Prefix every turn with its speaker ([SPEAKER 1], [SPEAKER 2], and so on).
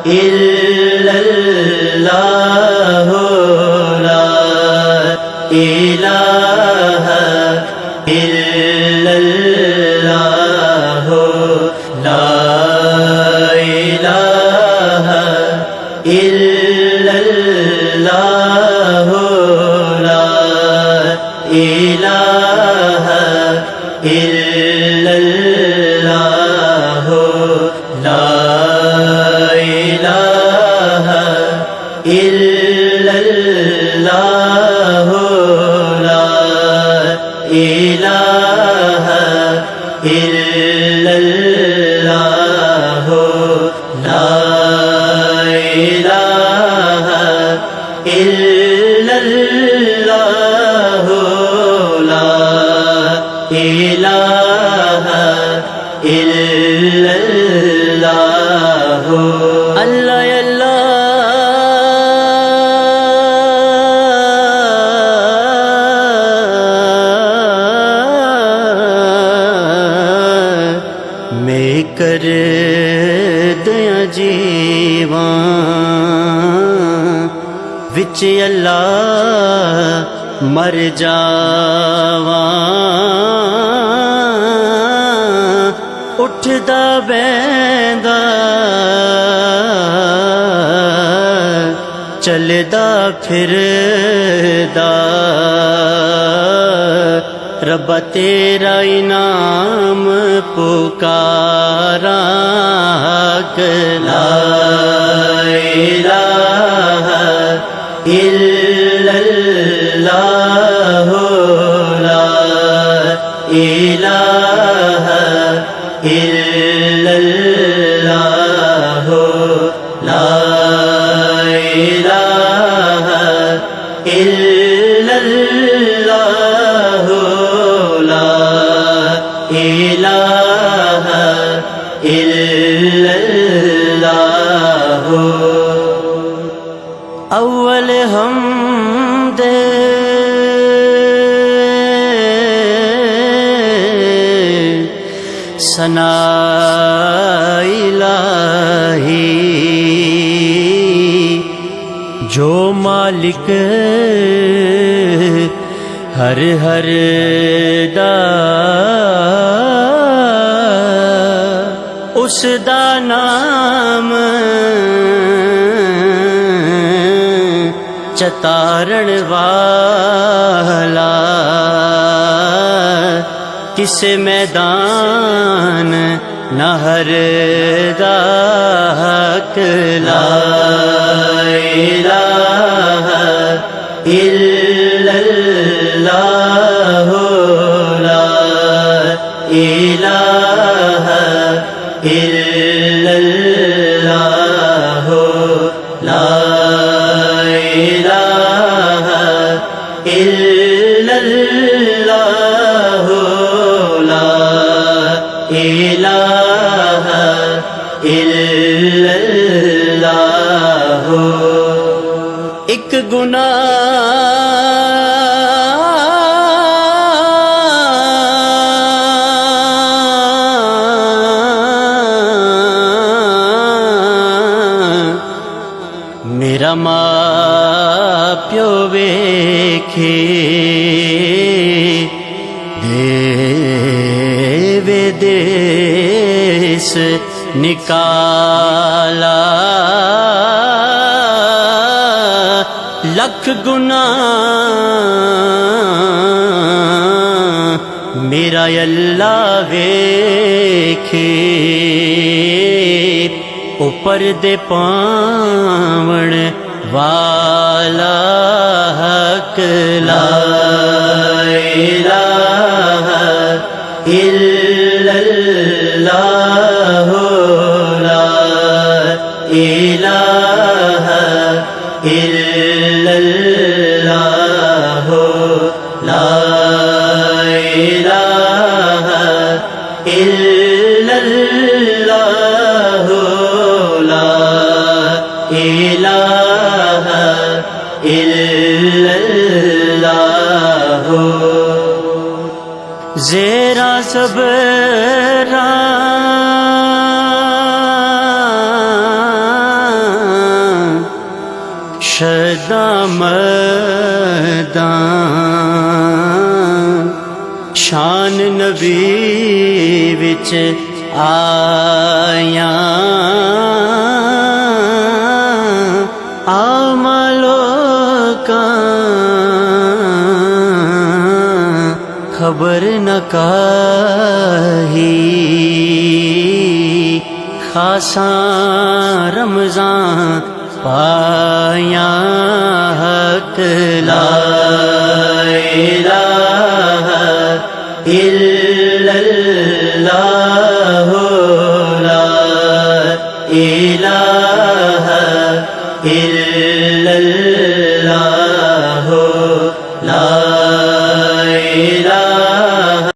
[SPEAKER 1] إلا الله لا إله إلا الله لا إله إلا الله لا إله إلا الله لا إله إلا الله لا إله إلا الله لا إله إلا الله لا إله إلا الله اللہ میں کر دیا جیوان وچ اللہ مر جاواں اٹھدا بیندا چلدا پھردا ربا تیرا انعام پکاراں لا الہ الا اللہ لا الہ الا اللہ لا الہ الا اللہ لا الہ الا اللہ اول حمد ثناء الہی جو مالک ہر ہر دا اس دا نام چتارن والا کسے میدان نہ ہر دا حق لا الہ الا اللہ لا الہ الا اللہ لا الہ الا اللہ لا الہ الا اللہ ایک میرا ماں پیو ویکھے دیوے دیس نکالا لکھ گناہ میرا اللہ ویکھے اوپر دے پاون والا حق لا الہ الا اللہ لا الہ الا اللہ لا الہ الا اللہ لا الہ الا اللہ زیرا صبر شدامدان شان نبی وچ آیا خبر نہ کاہی خاصاں رمضان پایا حق لا الہ الا اللہ